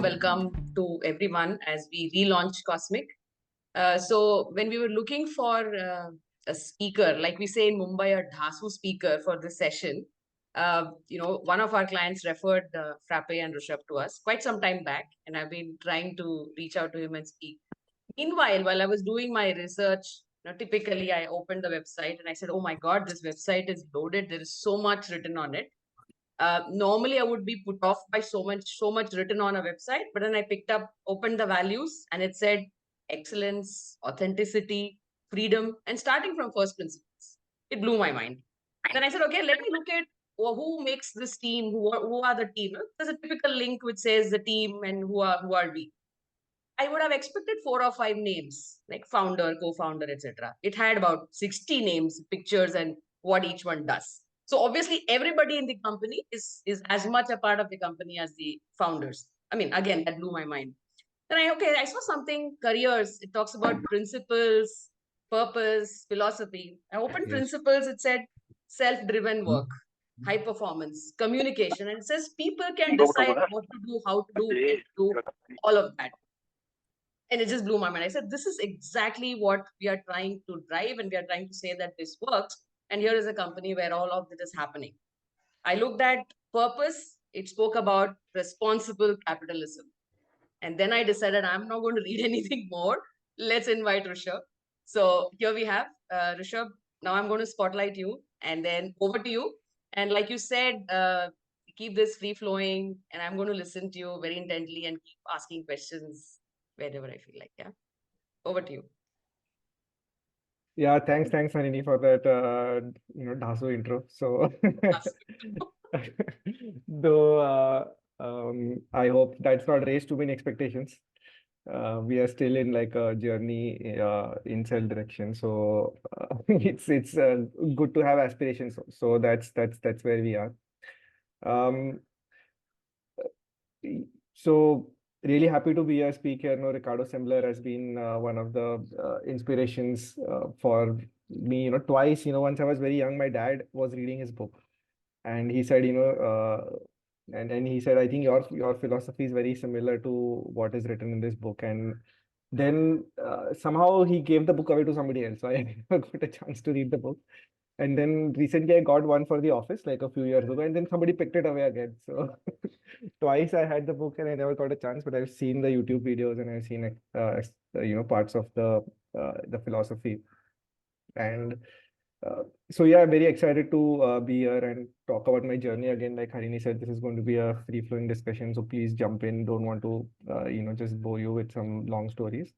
warm welcome to everyone as we relaunch Cosmic. So when we were looking for a speaker, like we say in Mumbai, a Dhasu speaker for this session, one of our clients referred Frappe and Rushabh to us quite some time back, and I've been trying to reach out to him and speak. Meanwhile, while I was doing my research, typically I opened the website and I said, "Oh my God, this website is loaded. There is so much written on it." Normally I would be put off by so much written on a website, but then I opened the values, and it said excellence, authenticity, freedom, and starting from first principles. It blew my mind. Then I said, okay, let me look at who makes this team, who are the team. There's a typical link which says the team and who are we. I would have expected 4 or 5 names, like founder, co-founder, etc. It had about 60 names, pictures, and what each one does. So obviously, everybody in the company is as much a part of the company as the founders. I mean, again, that blew my mind. Then I saw something careers. It talks about principles, purpose, philosophy. I opened Yes. principles. It said self-driven work, high performance, communication, and it says people can decide what to do, how to do, when to do, all of that. And it just blew my mind. I said, this is exactly what we are trying to drive, and we are trying to say that this works. And here is a company where all of this is happening. I looked at purpose. It spoke about responsible capitalism. And then I decided I'm not going to read anything more. Let's invite Rishabh. So here we have Rishabh. Now I'm going to spotlight you, and then over to you. And like you said, keep this free flowing, and I'm going to listen to you very intently and keep asking questions wherever I feel like. Yeah. Over to you. Yeah, thanks, Hanini, for that Dasu intro. So though I hope that's not raised too many expectations. We are still in like a journey in cell direction. So it's good to have aspirations. So that's where we are. Um, so really happy to be a speaker. No, Ricardo Sembler has been one of the inspirations for me. Twice. Once I was very young, my dad was reading his book, and he said, and he said, I think your philosophy is very similar to what is written in this book. And then somehow he gave the book away to somebody else. So I never got a chance to read the book. And then recently I got one for the office like a few years ago, and then somebody picked it away again. So twice I had the book and I never got a chance, but I've seen the YouTube videos and I've seen parts of the philosophy. And so yeah, I'm very excited to be here and talk about my journey again. Like Harini said, this is going to be a free-flowing discussion, so please jump in. Don't want to just bore you with some long stories.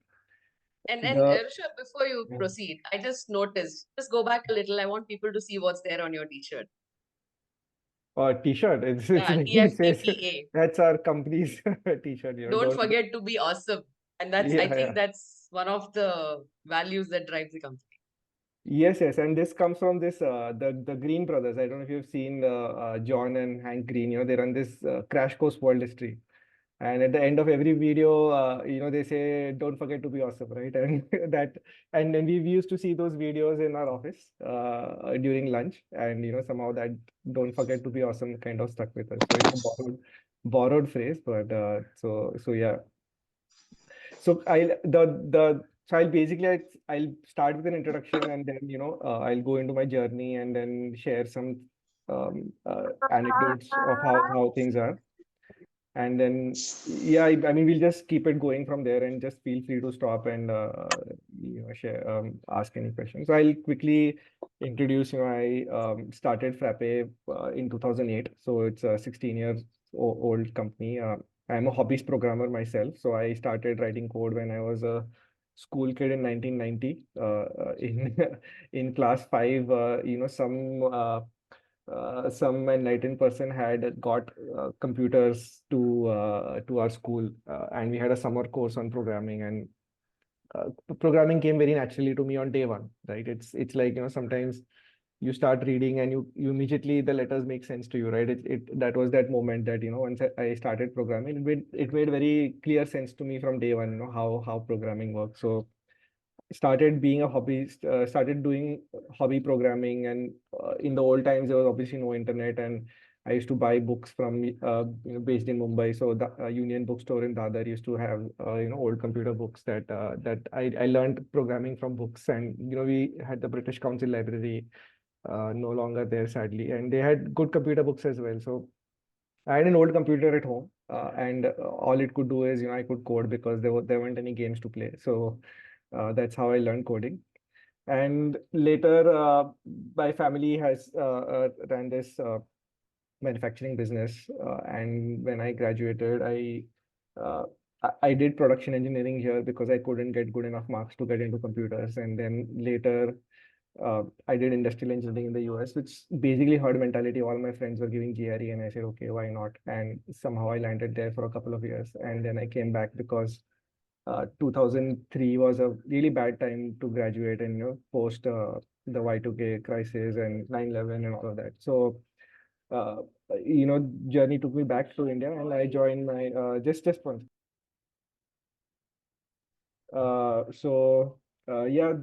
And The Rishabh, before you yeah. proceed, I just noticed, just go back a little. I want people to see what's there on your t-shirt. T-shirt. It's Yeah, like it says TFTPA. that's our company's t-shirt. Don't Don't. forget to be awesome. And I Yeah, think yeah. that's one of the values that drives the company. Yes, yes, and this comes from this the Green brothers. I don't know if you've seen John and Hank Green. They run this Crash Course World History. And at the end of every video, they say, "Don't forget to be awesome," right? And and then we used to see those videos in our office during lunch, and somehow that "Don't forget to be awesome" kind of stuck with us. So it's a borrowed phrase, but so yeah. So I'll basically I'll start with an introduction, and then I'll go into my journey and then share some anecdotes of how things are. And then, yeah, I mean, we'll just keep it going from there, and just feel free to stop and share, ask any questions. So I'll quickly introduce. I started Frappe in 2008, so it's a 16 years old company. I'm a hobbyist programmer myself, so I started writing code when I was a school kid in 1990. In in class five, some enlightened person had got computers to our school, and we had a summer course on programming, and programming came very naturally to me on day one, right? It's like, sometimes you start reading and you immediately the letters make sense to you, right? It that was that moment that, once I started programming, it made very clear sense to me from day one, how programming works. So started being a hobbyist, started doing hobby programming. And in the old times, there was obviously no internet, and I used to buy books from based in Mumbai. So the Union Bookstore in Dadar used to have old computer books that I learned programming from books. And we had the British Council Library, no longer there sadly, and they had good computer books as well. So I had an old computer at home, and all it could do is I could code because there weren't any games to play. So that's how I learned coding. And later, my family has ran this manufacturing business. And when I graduated, uh, I did production engineering here because I couldn't get good enough marks to get into computers. And then later, I did industrial engineering in the US, which basically herd mentality. All my friends were giving GRE, and I said, okay, why not? And somehow I landed there for a couple of years. And then I came back because 2003 was a really bad time to graduate, and post the Y2K crisis and 9/11 and all of that. So uh, journey took me back to India, and I joined my just one. Yeah,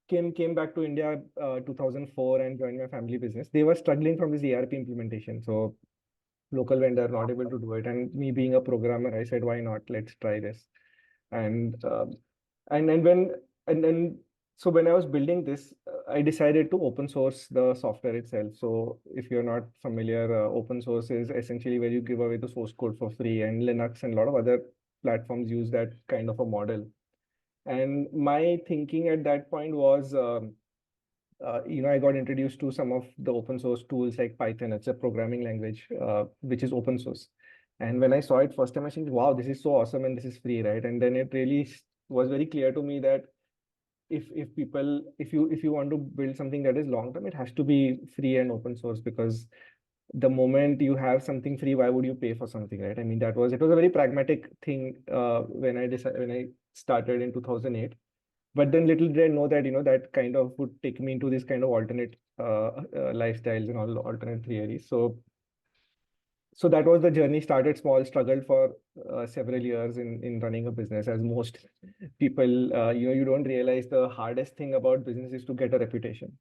came back to India 2004 and joined my family business. They were struggling from this ERP implementation, so local vendor not able to do it. And me being a programmer, I said, why not? Let's try this. And and when and then so when I was building this, I decided to open source the software itself. So if you're not familiar, open source is essentially where you give away the source code for free, and Linux and a lot of other platforms use that kind of a model. And my thinking at that point was, I got introduced to some of the open source tools like Python. It's a programming language, which is open source. And when I saw it first time, I said, wow, this is so awesome and this is free, right? And then it really was very clear to me that if you want to build something that is long term, it has to be free and open source, because the moment you have something free, why would you pay for something, right? I mean, it was a very pragmatic thing when I started in 2008. But then little did I know that that kind of would take me into this kind of alternate lifestyles and all alternate theories. So that was the journey. Started small, struggled for several years in running a business. As most people, you don't realize the hardest thing about business is to get a reputation,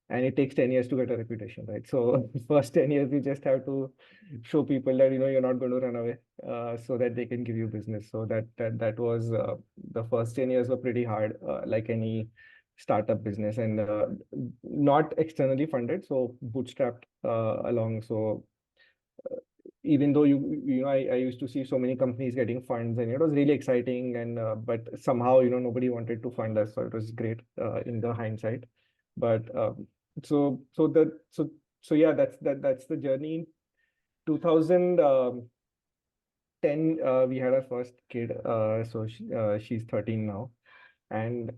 and it takes 10 years to get a reputation, right? So first 10 years you just have to show people that you're not going to run away, so that they can give you business. So that was the first 10 years were pretty hard, like any startup business, and not externally funded, so bootstrapped along. So even though I used to see so many companies getting funds, and it was really exciting, and but somehow nobody wanted to fund us, so it was great in the hindsight. But so yeah, that's the journey. 2010, we had our first kid, so she's 13 now. And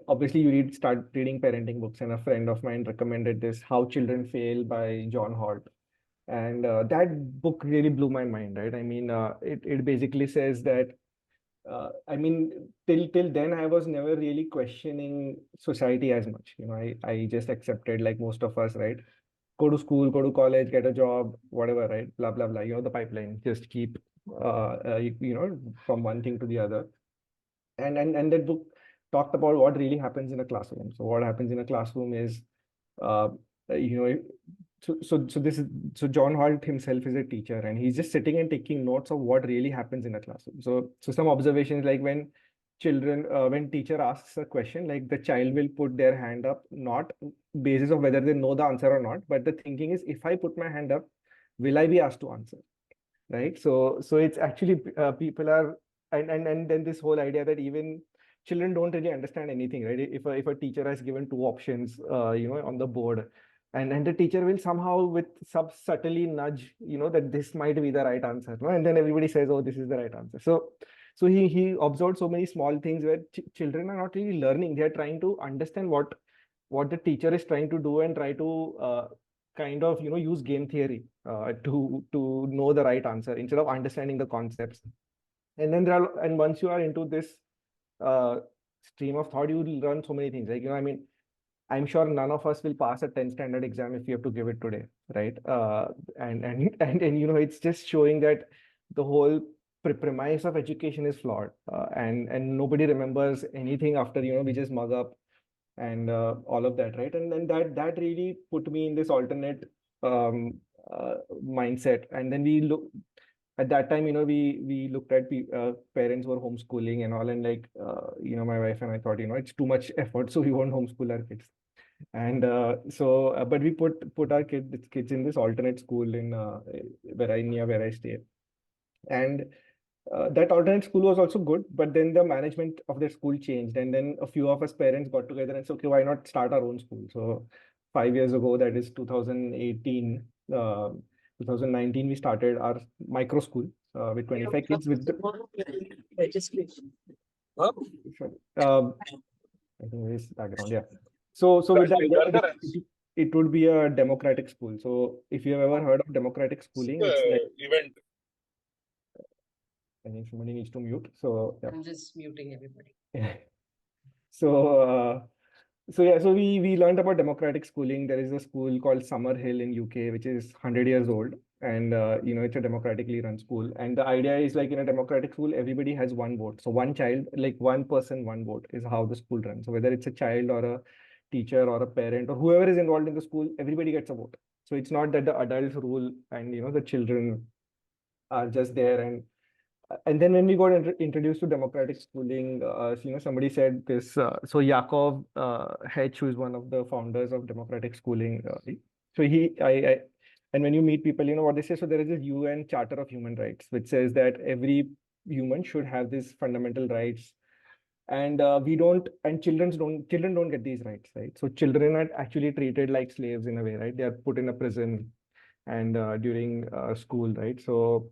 obviously start reading parenting books, and a friend of mine recommended this How Children Fail by John Holt. And that book really blew my mind, right? I mean, it basically says that, I mean, till then, I was never really questioning society as much. I just accepted, like most of us, right? Go to school, go to college, get a job, whatever, right? Blah, blah, blah. The pipeline, just keep, from one thing to the other. And that book talked about what really happens in a classroom. So what happens in a classroom is, uh, you know, so John Holt himself is a teacher, and he's just sitting and taking notes of what really happens in a classroom. So some observations, like when teacher asks a question, like the child will put their hand up, not basis of whether they know the answer or not, but the thinking is, if I put my hand up, will I be asked to answer? Right? So it's actually, people are, and then this whole idea that even children don't really understand anything, right? If a teacher has given two options, on the board, and the teacher will somehow with subtly nudge, that this might be the right answer, no? And then everybody says, oh, this is the right answer. So he observed so many small things where children are not really learning. They are trying to understand what the teacher is trying to do, and try to kind of use game theory to know the right answer instead of understanding the concepts. And once you are into this uh, stream of thought, you will learn so many things, like I mean, I'm sure none of us will pass a 10th standard exam if we have to give it today, right? And it's just showing that the whole premise of education is flawed, and nobody remembers anything after we just mug up, and all of that, right? And then that really put me in this alternate mindset. And then we look at that time, we looked at parents were homeschooling and all, and like my wife and I thought, it's too much effort, so we won't homeschool our kids. And but we put our kids in this alternate school in where I stay. And that alternate school was also good, but then the management of the school changed, and then a few of us parents got together and said, okay, why not start our own school? So 5 years ago, that is 2018, 2019, we started our micro school with 25 kids with the, sorry, I think there is background, yeah. So with that, it would be a democratic school. So if you have ever heard of democratic schooling, it's like event. I think somebody needs to mute. So yeah. I'm just muting everybody. So so we learned about democratic schooling. There is a school called Summerhill in UK, which is 100 years old, and it's a democratically run school. And the idea is like in a democratic school, everybody has one vote. So one child, like one person, one vote is how the school runs. So whether it's a child or a teacher or a parent or whoever is involved in the school, everybody gets a vote. So it's not that the adults rule and the children are just there. And then when we got introduced to democratic schooling, somebody said this. So Yakov Hedge, who is one of the founders of democratic schooling, so and when you meet people, what they say. So there is this UN Charter of Human Rights, which says that every human should have these fundamental rights, and children don't get these rights, right? So children are actually treated like slaves in a way, right? They are put in a prison and during school, right? So.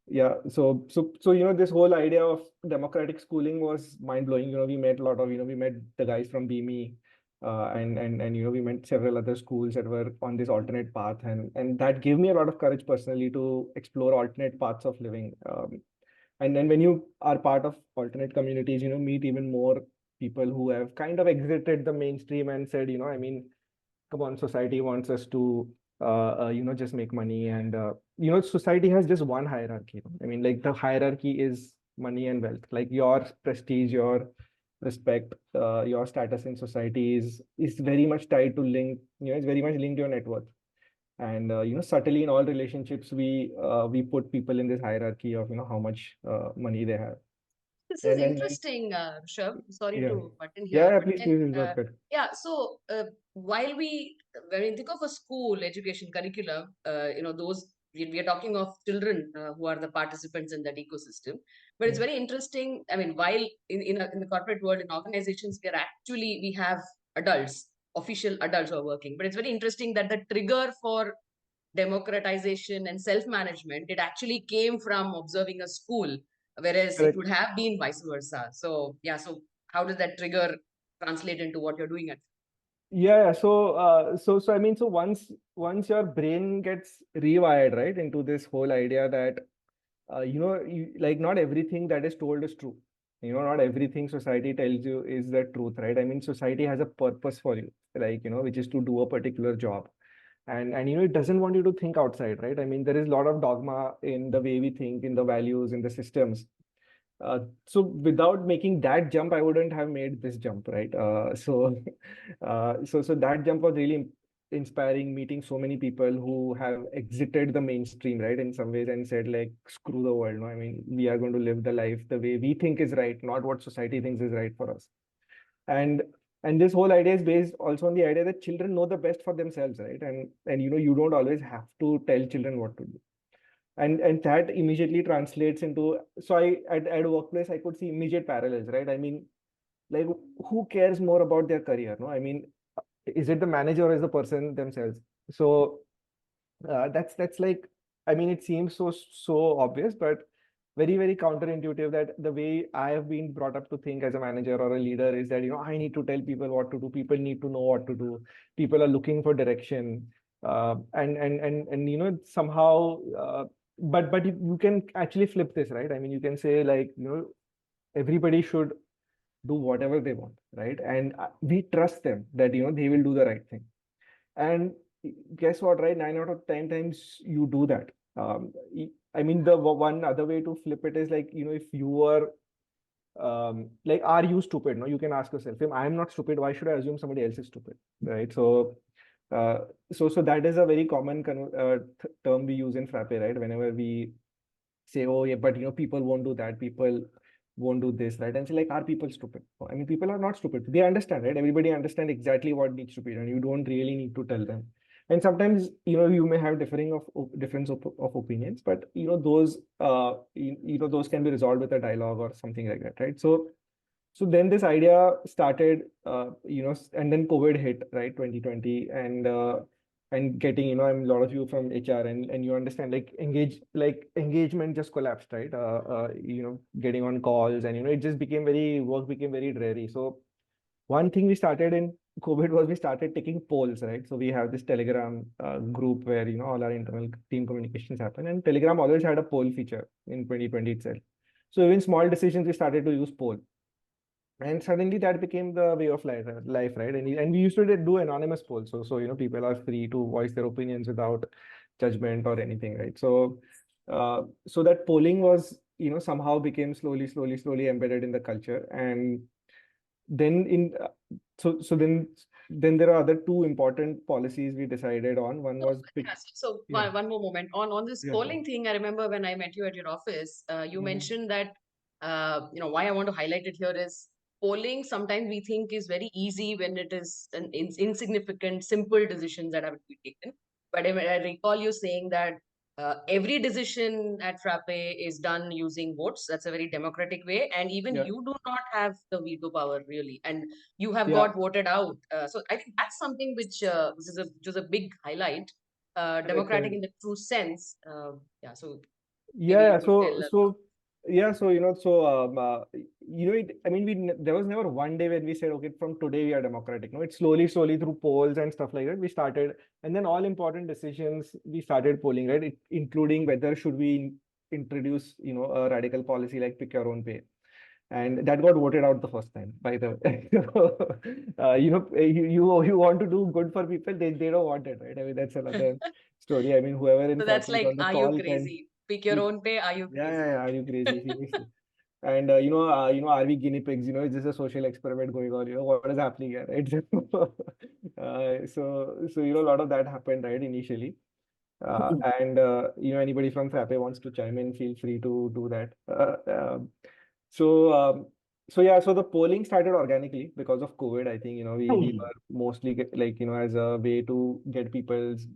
Yeah, so this whole idea of democratic schooling was mind blowing. We met a lot of we met the guys from BME, and we met several other schools that were on this alternate path, and that gave me a lot of courage personally to explore alternate paths of living. And then when you are part of alternate communities, meet even more people who have kind of exited the mainstream and said, I mean, come on, society wants us to just make money, and society has just one hierarchy. I mean, like the hierarchy is money and wealth. Like your prestige, your respect, your status in society is very much tied to link. It's very much linked to your net worth. And subtly in all relationships, we put people in this hierarchy of how much money they have. This is And then interesting, Rushabh. Sorry yeah, to butt in here, but please, then, please, go ahead. yeah. So while when we think of a school education curriculum, those we are talking of children who are the participants in that ecosystem. But it's very interesting. I mean, while in the corporate world, in organizations, we have adults, official adults who are working. But it's very interesting that the trigger for democratization and self-management, it actually came from observing a school, whereas it Correct. would have been vice versa. So yeah, so how does that trigger translate into what you're doing at? Yeah, so I mean, so once your brain gets rewired, right, into this whole idea that like not everything that is told is true. Not everything society tells you is the truth, right? I mean, society has a purpose for you, like which is to do a particular job, and it doesn't want you to think outside, right? I mean, there is a lot of dogma in the way we think, in the values, in the systems. So without making that jump, I wouldn't have made this jump, right? So that jump was really inspiring, meeting so many people who have exited the mainstream, right, in some ways, and said like, screw the world. No, I mean, we are going to live the life the way we think is right, not what society thinks is right for us. And this whole idea is based also on the idea that children know the best for themselves, right? And you don't always have to tell children what to do. And that immediately translates into, so at workplace I could see immediate parallels, right? I mean, like, who cares more about their career? No, I mean, is it the manager or is the person themselves? So that's like, I mean, it seems so obvious, but very, very counterintuitive, that the way I have been brought up to think as a manager or a leader is that I need to tell people what to do. People need to know what to do. People are looking for direction, and somehow, but you can actually flip this, right? I mean, you can say like, everybody should do whatever they want, right? And we trust them that they will do the right thing. And guess what, right? 9 out of 10 times you do that. I mean, the one other way to flip it is like, if you are like, are you stupid? No, you can ask yourself, if I'm not stupid, why should I assume somebody else is stupid, right? So So that is a very common term we use in Frappe, right? Whenever we say, oh yeah, but people won't do that, people won't do this, right? And say like, are people stupid? I mean, people are not stupid. They understand, right? Everybody understand exactly what needs to be done. You don't really need to tell them. And sometimes you may have difference of opinions, but those those can be resolved with a dialogue or something like that, right? So then this idea started, and then COVID hit, right, 2020, and getting, a lot of you from HR, and you understand, like engagement just collapsed, right? Getting on calls, and it just became work became very dreary. So one thing we started in COVID was we started taking polls, right? So we have this Telegram group where all our internal team communications happen, and Telegram always had a poll feature in 2020 itself. So even small decisions we started to use poll, and suddenly that became the way of life, right? And we used to do anonymous polls, so people are free to voice their opinions without judgment or anything, right? So that polling was somehow became slowly embedded in the culture. And then in so then there are other two important policies we decided on. One was Yeah, so yeah, one more moment on this yeah, polling thing. I remember when I met you at your office, you mhm, mentioned that why I want to highlight it here is polling. Sometimes we think is very easy when it is an insignificant, simple decisions that have to be taken. But I recall you saying that every decision at Frappe is done using votes. That's a very democratic way, and even yeah, you do not have the veto power really, and you have yeah, got voted out. So I think that's something which is a big highlight, correct, democratic correct. in the true sense. Yeah, so maybe Yeah, you yeah. could tell So, us. so yeah, so I mean, there was never one day when we said, okay, from today we are democratic. No, it's slowly through polls and stuff like that. We started, and then all important decisions we started polling, right? Including whether should we introduce, a radical policy like pick your own pay, and that got voted out the first time, by the way. You want to do good for people, they don't want it, right? I mean, that's another story. I mean, whoever in So Frappe that's is like, on the are you call can. crazy? Pick your own pay. Are you Yeah, yeah, crazy? yeah. Are you crazy? Seriously. And are we guinea pigs? Is this a social experiment going on? What is happening here, right? So a lot of that happened, right, initially. And anybody from Frappe wants to chime in, feel free to do that. So yeah, so the polling started organically because of COVID. I think we were mostly like as a way to get people's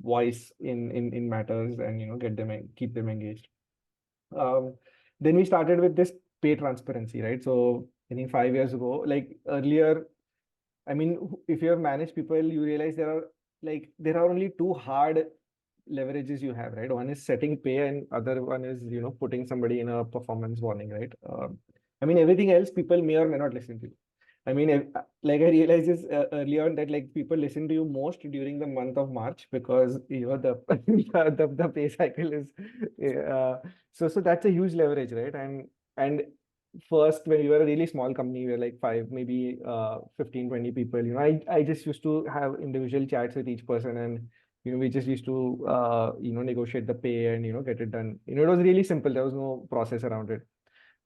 voice in matters, and get them keep them engaged. Um, then we started with this pay transparency, right? So I think 5 years ago, like earlier, I mean, if you have managed people, you realize there are only two hard leverages you have, right? One is setting pay, and other one is putting somebody in a performance warning, right? I mean, everything else people may or may not listen to you. I mean, like I realized this early on, that like people listen to you most during the month of March, because the the pay cycle is so that's a huge leverage, right? And first, when we were a really small company, we were like five, maybe 15, 20 people. I just used to have individual chats with each person, and we just used to negotiate the pay and get it done. It was really simple. There was no process around it.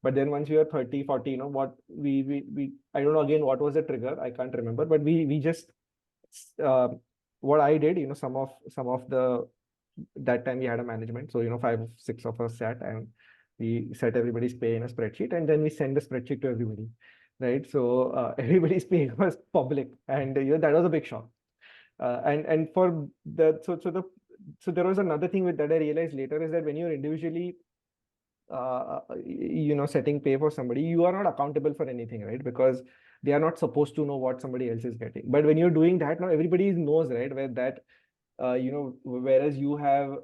But then once we were 30, 40, what we I don't know again what was the trigger. I can't remember, but we just uh, what I did, some of the that time we had a management. So, five, six of us sat, and we set everybody's pay in a spreadsheet, and then we send the spreadsheet to everybody. Right. So everybody's pay was public, and that was a big shock. And for the so there was another thing with that I realized later, is that when you're individually setting pay for somebody, you are not accountable for anything, right? Because they are not supposed to know what somebody else is getting. But when you're doing that, now everybody knows, right? Where that whereas you have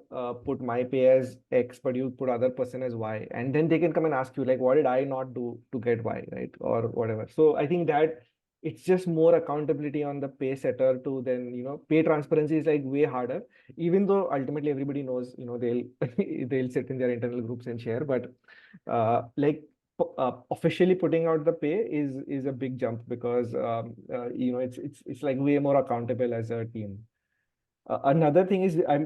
put my pay as X, but you put other person as Y, and then they can come and ask you like, what did I not do to get Y, right? Or whatever. So I think that it's just more accountability on the pay setter to then, pay transparency is like way harder, even though ultimately everybody knows, they'll they'll sit in their internal groups and share. But like officially putting out the pay is a big jump, because it's like way more accountable as a team. Another thing is, I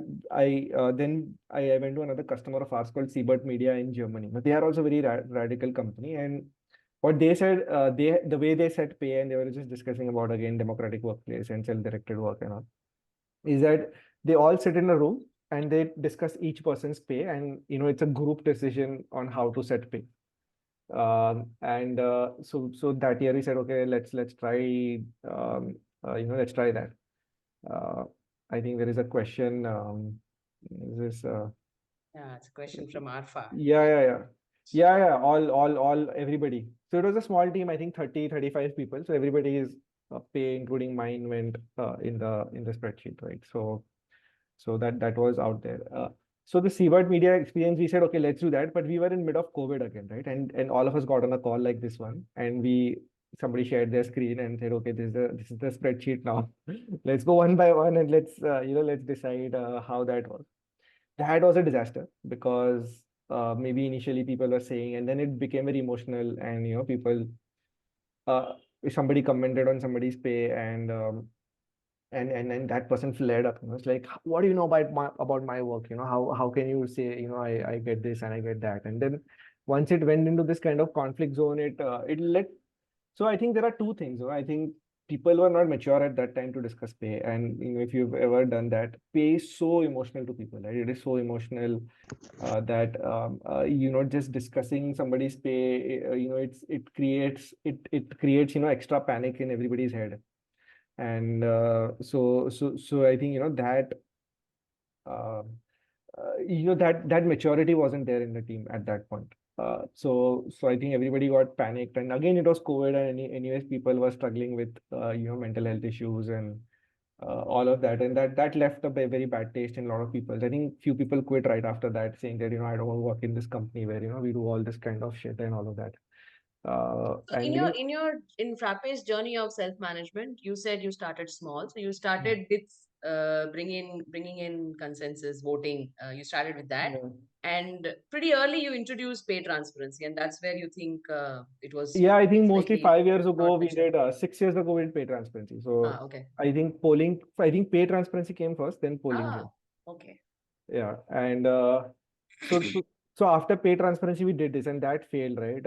went to another customer of ours called Siebert Media in Germany. But they are also very radical company, and what they said, the way they set pay, and they were just discussing about again democratic workplace and self-directed work and all. is that they all sit in a room and they discuss each person's pay, and it's a group decision on how to set pay. And so that year we said, okay, let's try let's try that. uh, I think there is a question. Is this Yeah, it's a question from Arfa. yeah, all everybody. So it was a small team, I think 30-35 people. So everybody's pay, including mine, went in the spreadsheet, right? So that was out there. So the Seabird Media experience, we said, okay, let's do that. But we were in mid of COVID again, right? And all of us got on a call like this one, and somebody shared their screen and said, okay, this is the spreadsheet now. Let's go one by one and let's decide how that was. That was a disaster because maybe initially people were saying, and then it became very emotional, and people, uh, somebody commented on somebody's pay, and that person flared up. It's like, what do you know about my work? How can you say, I get this and I get that? And then once it went into this kind of conflict zone, it led. So I think there are two things. I think people were not mature at that time to discuss pay, and if you've ever done that, pay is so emotional to people, right? It is so emotional that just discussing somebody's pay, it creates extra panic in everybody's head. And so I think that uh, that maturity wasn't there in the team at that point. So I think everybody got panicked, and again it was COVID, and anyways people were struggling with mental health issues and all of that, and that left a very bad taste in a lot of people. I think few people quit right after that, saying that I don't want to work in this company where we do all this kind of shit and all of that. So And in Frappe's journey of self-management, you said you started small. So you started with bringing in consensus voting. You started with that, yeah. and pretty early you introduced pay transparency, and that's where you think it was Yeah, I think mostly slightly 5 years ago not we mature. did. 6 years ago we did pay transparency. Ah, So okay. I think pay transparency came first, then polling Ah, came. okay. Yeah, and so so so after pay transparency we did this, and that failed, right?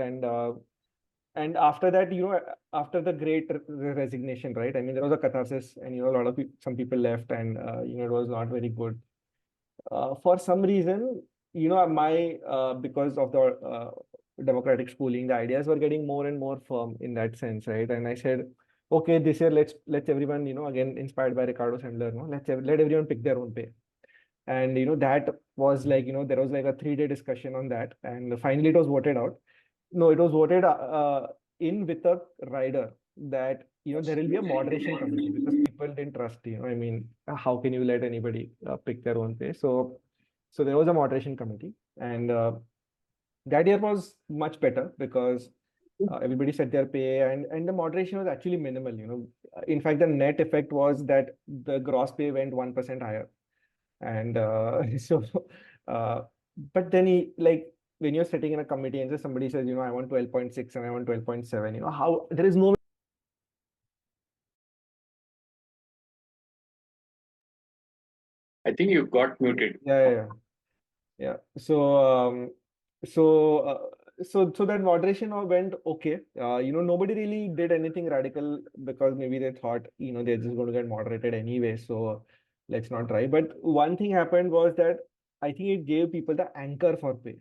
And after that, after the great resignation, right? I mean, there was a catharsis, and a lot of some people left, and it was not very good. For some reason, my because of the democratic schooling, the ideas were getting more and more firm in that sense, right? And I said, okay, this year let's everyone, again inspired by Ricardo Sandler, no, let everyone pick their own pay. And that was like, there was like a 3-day discussion on that, and finally it was voted out. No, it was voted in with a rider that there will be a moderation committee, because people didn't trust. I mean, how can you let anybody pick their own pay? So there was a moderation committee, and that year was much better because everybody set their pay, and the moderation was actually minimal. In fact, the net effect was that the gross pay went 1% higher, and so uh, but then like, when you're sitting in a committee and just somebody says, I want 12.6 and I want 12.7, how there is no. I think you got muted. Yeah. So that moderation all went okay. Nobody really did anything radical because maybe they thought, they're just going to get moderated anyway. So let's not try. But one thing happened was that I think it gave people the anchor for pay.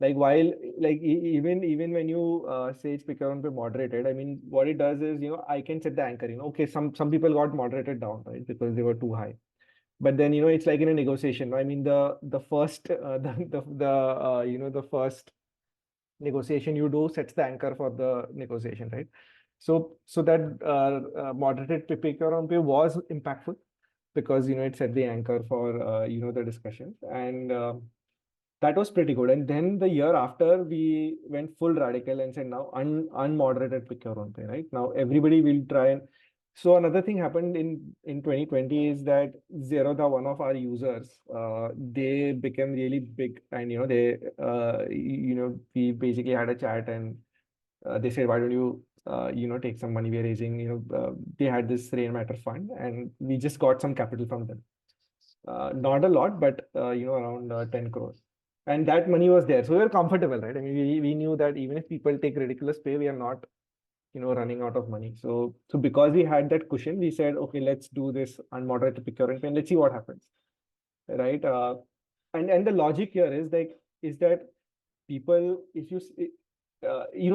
Like, while, like, even when you say it's pick around pay moderated, I mean, what it does is, I can set the anchor. Okay, some people got moderated down, right, because they were too high. But then, it's like in a negotiation. I mean, the first the first negotiation you do sets the anchor for the negotiation, right? So that moderated paper on pay was impactful because it set the anchor for the discussion, and that was pretty good. And then the year after, we went full radical and said, now unmoderated pick your own pay, right? Now everybody will try. And so another thing happened in 2020 is that Zerodha, one of our users, they became really big, and we basically had a chat, and they said, why don't you take some money we're raising. They had this Rain Matter fund, and we just got some capital from them. Not a lot, but around 10 crores. And that money was there. So we were comfortable, right? I mean, we knew that even if people take ridiculous pay, we are not running out of money. So because we had that cushion, we said, okay, let's do this unmoderated procurement and let's see what happens, right? And the logic here is that people, if you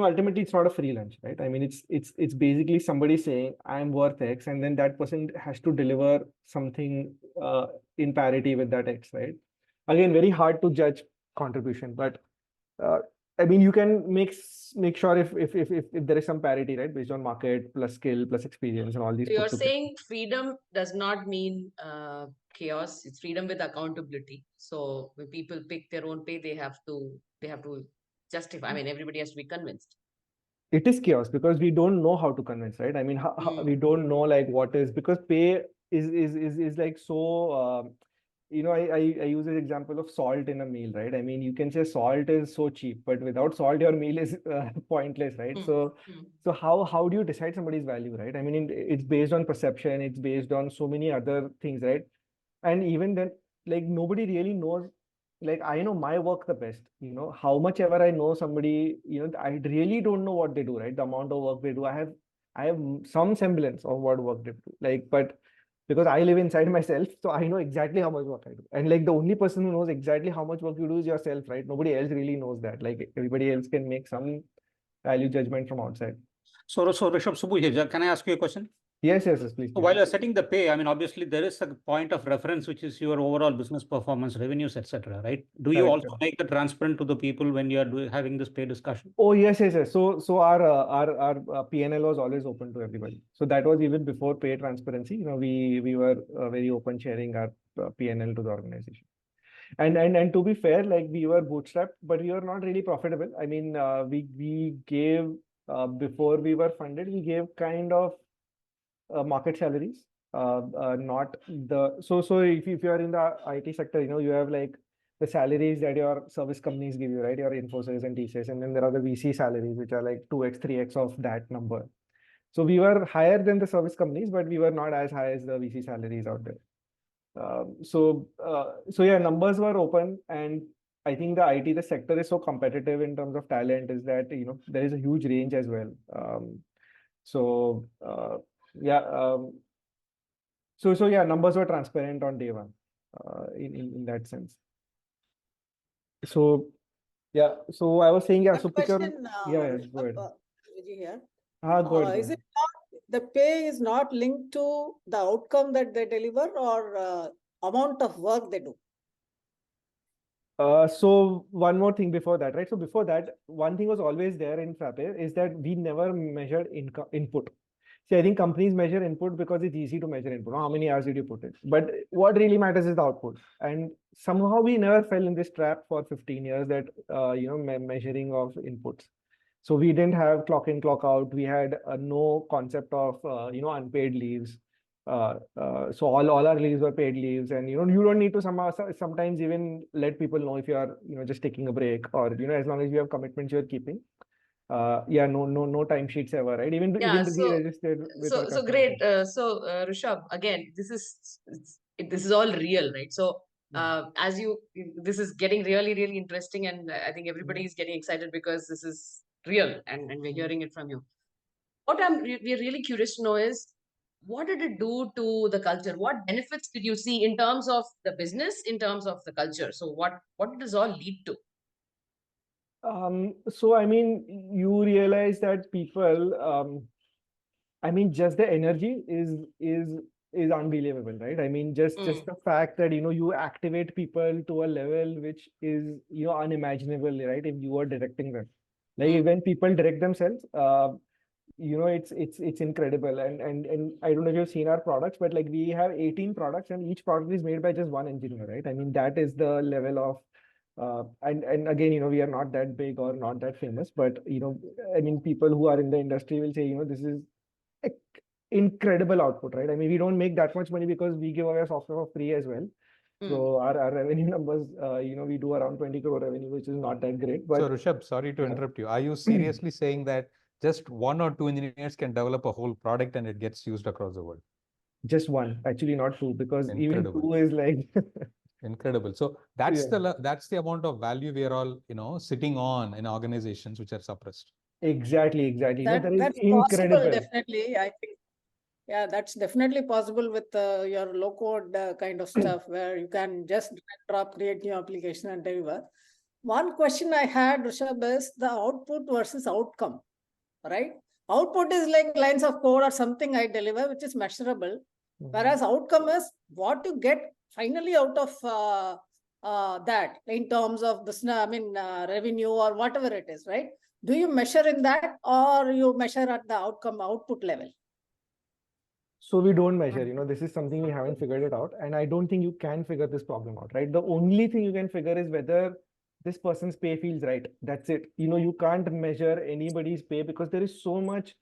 ultimately it's not a free lunch, right? I mean, it's basically somebody saying I'm worth X, and then that person has to deliver something in parity with that X, right? Again, very hard to judge contribution, but uh, I mean, you can make sure if there is some parity, right, based on market plus skill plus experience and all these So you're put together. saying freedom does not mean chaos. It's freedom with accountability. So when people pick their own pay, they have to justify. I mean, everybody has to be convinced. It is chaos because we don't know how to convince, right? I mean, we don't know like what is, because pay is like so. I use this example of salt in a meal, right? I mean, you can say salt is so cheap, but without salt, your meal is pointless, right? So how do you decide somebody's value, right? I mean, it's based on perception, it's based on so many other things, right? And even then, like nobody really knows. Like I know my work the best, how much ever I know somebody, I really don't know what they do, right? The amount of work they do, I have some semblance of what work they do, like, but because I live inside myself, so I know exactly how much work I do. And like the only person who knows exactly how much work you do is yourself, right? Nobody else really knows that. Like everybody else can make some value judgment from outside. So Rishabh, Subbu here. Can I ask you a question? Yes, please. So while you're setting the pay, I mean, obviously there is a point of reference, which is your overall business performance, revenues, etc. Right? Do you Correct, also make that transparent to the people when you are having this pay discussion? Oh, yes. So our PNL was always open to everybody. So that was even before pay transparency. We were very open sharing our PNL to the organization. And to be fair, like we were bootstrapped, but we were not really profitable. I mean, we gave before we were funded, we gave kind of market salaries. Not the so if you are in the IT sector, you have like the salaries that your service companies give you, right? Your Infosys and TCS, and then there are the VC salaries, which are like 2x, 3x of that number. So we were higher than the service companies, but we were not as high as the VC salaries out there. So yeah, numbers were open, and I think the sector is so competitive in terms of talent is that there is a huge range as well. So yeah, so yeah, numbers were transparent on day one, in that sense. So yeah, so I was saying, yeah. One So question, yeah, go ahead. Vijay here. Go ahead. Is it not the pay is not linked to the outcome that they deliver or amount of work they do? So one more thing before that, right? So before that, one thing was always there in Frappe is that we never measured input. See, I think companies measure input because it's easy to measure input. How many hours did you put in? But what really matters is the output. And somehow we never fell in this trap for 15 years that measuring of inputs. So we didn't have clock in, clock out. We had no concept of unpaid leaves. So all our leaves were paid leaves, and you don't need to sometimes even let people know if you are just taking a break, or as long as you have commitments you're keeping. Yeah, no time sheets ever, right? Even to be registered with our so customer great. service. Rishabh, again, this is all real, right? So this is getting really interesting, and I think everybody is getting excited because this is real, and we're hearing it from you. What we're really curious to know is, what did it do to the culture? What benefits did you see in terms of the business, in terms of the culture? So what does all lead to? So I mean, you realize that people, I mean, just the energy is unbelievable, right? I mean, just the fact that you activate people to a level which is unimaginable, right? If you are directing them, like when people direct themselves, it's incredible. And I don't know if you've seen our products, but like we have 18 products, and each product is made by just one engineer, right? I mean, that is the level of and again, we are not that big or not that famous, but I mean, people who are in the industry will say, this is incredible output, right? I mean, we don't make that much money because we give away our software for free as well. So our revenue numbers, we do around 20 crore revenue, which is not that great. But so Rishabh, sorry to interrupt you. Are you seriously saying that just one or two engineers can develop a whole product and it gets used across the world? Just one, actually not two, because Incredible. even two is like incredible. So that's the amount of value we are all sitting on in organizations which are suppressed. Exactly. There is That's possible, incredible. definitely. I think, yeah, that's definitely possible with your low code kind of stuff where you can just drag and drop, create new application and deliver. One question I had, Rishabh, is the output versus outcome, right? Output is like lines of code or something I deliver, which is measurable. Whereas outcome is what you get finally out of that in terms of business, revenue or whatever it is, right? Do you measure in that or you measure at the output level? So we don't measure, this is something we haven't figured it out. And I don't think you can figure this problem out, right? The only thing you can figure is whether this person's pay feels right. That's it. You can't measure anybody's pay because there is so much,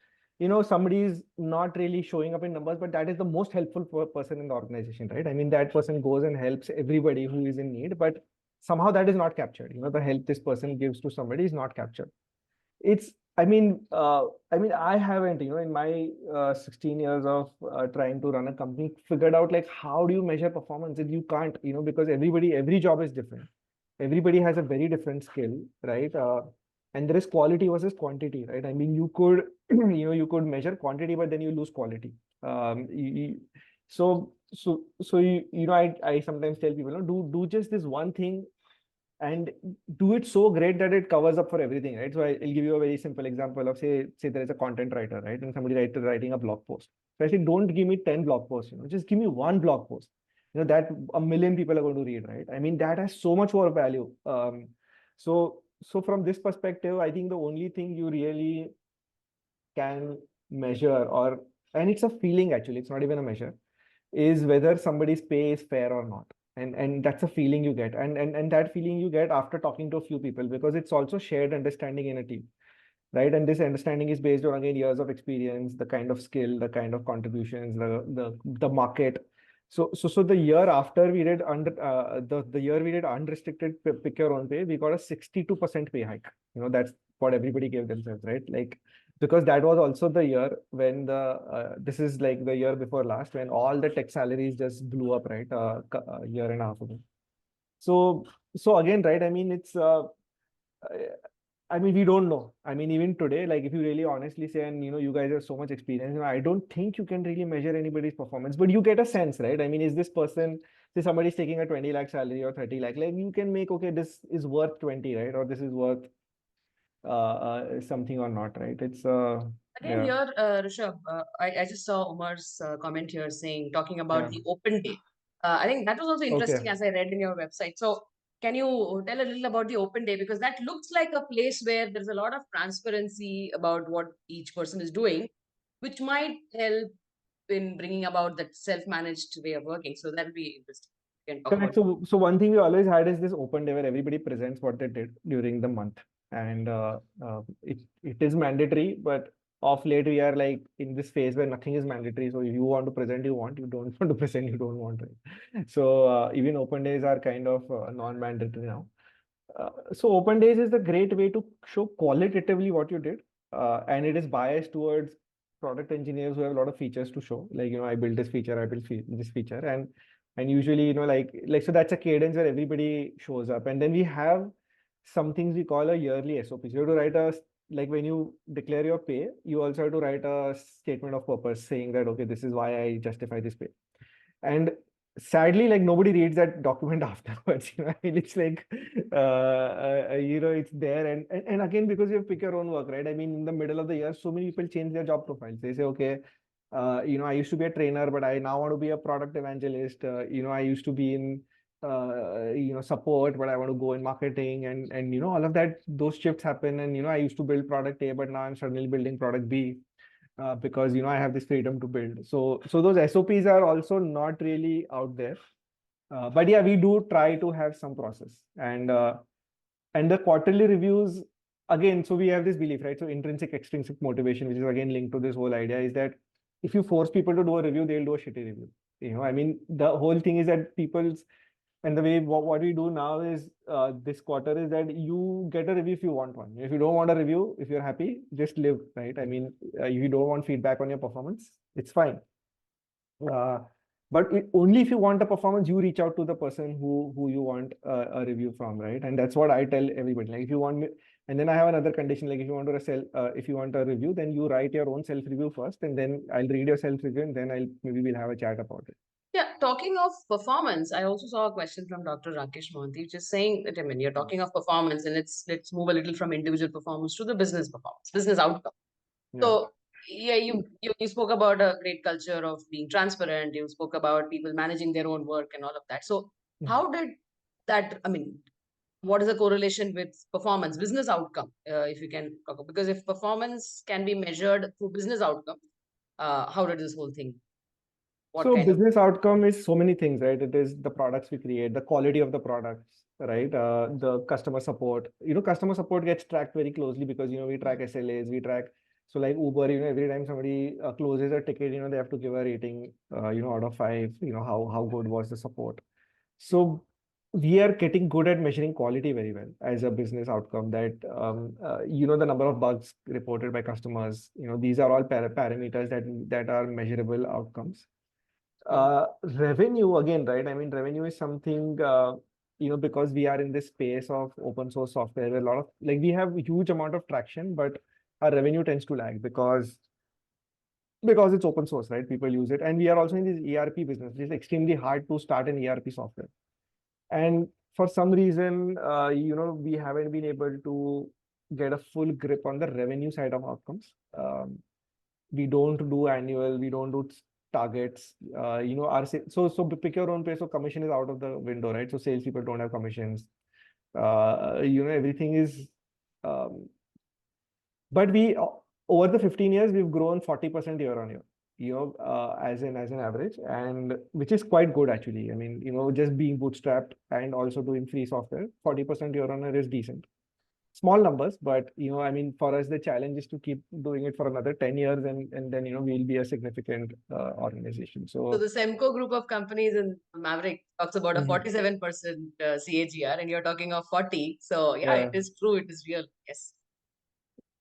somebody is not really showing up in numbers, but that is the most helpful person in the organization, right? I mean, that person goes and helps everybody who is in need, but somehow that is not captured. The help this person gives to somebody is not captured. It's I haven't, in my 16 years of trying to run a company, figured out like how do you measure performance. And you can't, because every job is different. Everybody has a very different skill, right? And there is quality versus quantity, right? I mean, you could you could measure quantity, but then you lose quality. I sometimes tell people, do just this one thing and do it so great that it covers up for everything, right? So I'll give you a very simple example of say there is a content writer, right? And somebody writing a blog post. So I say, don't give me 10 blog posts, just give me one blog post, that 1 million people are going to read, right? I mean, that has so much more value. So from this perspective, I think the only thing you really can measure and it's a feeling actually, it's not even a measure, is whether somebody's pay is fair or not. And that's a feeling you get. And that feeling you get after talking to a few people, because it's also shared understanding in a team, right? And this understanding is based on, again, years of experience, the kind of skill, the kind of contributions, the market. So the year after we did the year we did unrestricted pick your own pay, we got a 62% pay hike. That's what everybody gave themselves, right? Like, because that was also the year when this is like the year before last, when all the tech salaries just blew up, right? A year and a half ago. So again, right? I mean, we don't know. I mean, even today, like if you really honestly say, and you guys have so much experience, I don't think you can really measure anybody's performance, but you get a sense, right? I mean, is this person, say somebody's taking a 20 lakh salary or 30 lakh, like you can make, okay, this is worth 20, right? Or this is worth something or not, right? It's Again, yeah. here, Rishabh, I just saw Umar's comment here talking about Yeah. the open day. I think that was also interesting Okay. as I read in your website. So, can you tell a little about the open day? Because that looks like a place where there's a lot of transparency about what each person is doing, which might help in bringing about that self-managed way of working. So, that'll be interesting. You can talk Correct. about So one thing we always had is this open day where everybody presents what they did during the month, and it is mandatory. But of late we are like in this phase where nothing is mandatory. So if you want to present, you want. You don't want to present, you don't want, right? So even open days are kind of non-mandatory now. So open days is a great way to show qualitatively what you did, and it is biased towards product engineers who have a lot of features to show. Like, I built this feature, I built this feature, and usually, like so that's a cadence where everybody shows up. And then we have some things we call a yearly SOP. So you have to write like when you declare your pay, you also have to write a statement of purpose saying that, okay, this is why I justify this pay. And sadly, like nobody reads that document afterwards. I mean, it's like it's there, and again, because you have pick your own work, right? I mean, in the middle of the year, so many people change their job profiles. They say, okay, I used to be a trainer, but I now want to be a product evangelist. I used to be in support, but I want to go in marketing, and all of that. Those shifts happen, and I used to build product A, but now I'm suddenly building product B. Because I have this freedom to build. So those SOPs are also not really out there. But yeah, we do try to have some process. And the quarterly reviews, again, so we have this belief, right? So intrinsic, extrinsic motivation, which is again linked to this whole idea, is that if you force people to do a review, they'll do a shitty review. I mean, the whole thing is that and the way what we do now is this quarter is that you get a review if you want one. If you don't want a review, if you're happy, just live, right? I mean, if you don't want feedback on your performance, it's fine. But only if you want a performance, you reach out to the person who you want a review from, right? And that's what I tell everybody. Like if you want me, and then I have another condition, like if you want to sell, if you want a review, then you write your own self-review first, and then I'll read your self-review, and then we'll have a chat about it. Yeah, talking of performance, I also saw a question from Dr. Rakesh Mohanty, just saying that, I mean, you're talking of performance, and let's move a little from individual performance to the business performance, business outcome. Yeah. So yeah, you spoke about a great culture of being transparent. You spoke about people managing their own work and all of that. So how did that, I mean, what is the correlation with performance, business outcome, if you can talk about, because if performance can be measured through business outcome, how did this whole thing, what So kind of business outcome is so many things, right? It is the products we create, the quality of the products, right? The customer support. Customer support gets tracked very closely because, we track SLAs, we track. So like Uber, every time somebody closes a ticket, they have to give a rating, out of 5, how good was the support. So we are getting good at measuring quality very well as a business outcome that, the number of bugs reported by customers, these are all parameters that are measurable outcomes. Revenue again, right? I mean, revenue is something, because we are in this space of open source software, where a lot of, like, we have a huge amount of traction, but our revenue tends to lag because it's open source, right? People use it. And we are also in this ERP business. It's extremely hard to start an ERP software. And for some reason, we haven't been able to get a full grip on the revenue side of outcomes. We don't do annual, we don't do targets. So pick your own pay. So commission is out of the window, right? So salespeople don't have commissions. Everything is. But we over the 15 years we've grown 40% year on year. As an average, and which is quite good actually. I mean, just being bootstrapped and also doing free software, 40% year on year is decent. Small numbers, but I mean, for us, the challenge is to keep doing it for another 10 years, and then we'll be a significant organization. So the Semco group of companies in Maverick talks about a 47% CAGR, and you're talking of 40. So yeah, it is true, it is real. Yes.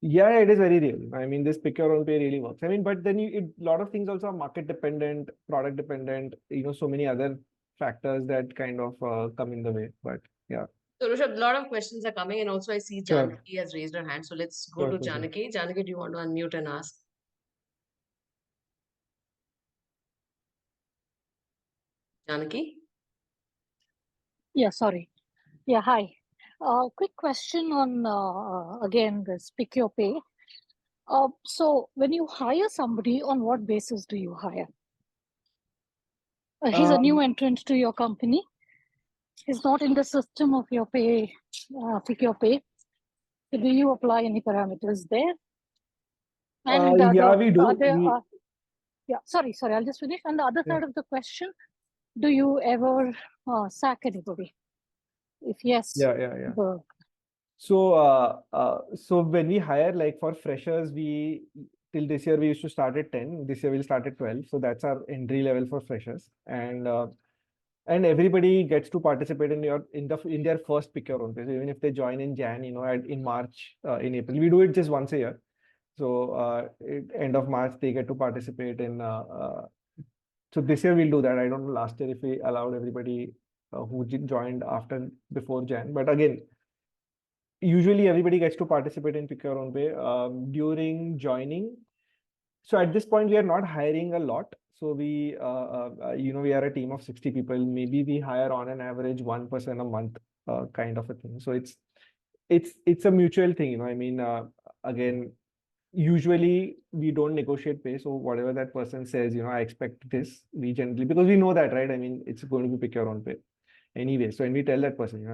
Yeah, it is very real. I mean, this pick your own pay really works. I mean, but then a lot of things also are market dependent, product dependent, so many other factors that kind of come in the way. But yeah. So Rushabh, a lot of questions are coming, and also I see Sure. Janaki has raised her hand. So let's go to Sure. Janaki. Janaki, do you want to unmute and ask? Janaki? Yeah, sorry. Yeah, hi. Quick question on, again, this pick your pay. So when you hire somebody, on what basis do you hire? He's a new entrant to your company. He's not in the system of your pay, pick your pay. So do you apply any parameters there? And yeah, we do. Yeah, sorry, I'll just finish. And the other side of the question, do you ever sack anybody? If yes, Yeah. So when we hire, like for freshers, till this year we used to start at 10. This year we'll start at 12. So that's our entry level for freshers, and everybody gets to participate in their first pick your own pay. So even if they join in Jan, in March, in April, we do it just once a year. So end of March they get to participate in. So this year we'll do that. I don't know last year if we allowed everybody who joined before Jan, but again, usually everybody gets to participate in pick your own pay during joining. So at this point we are not hiring a lot. So we we are a team of 60 people. Maybe we hire on an average 1% a month, kind of a thing. So it's a mutual thing. I mean, again, usually we don't negotiate pay. So whatever that person says, I expect this. We generally, because we know that, right? I mean, it's going to be pick your own pay anyway. So when we tell that person,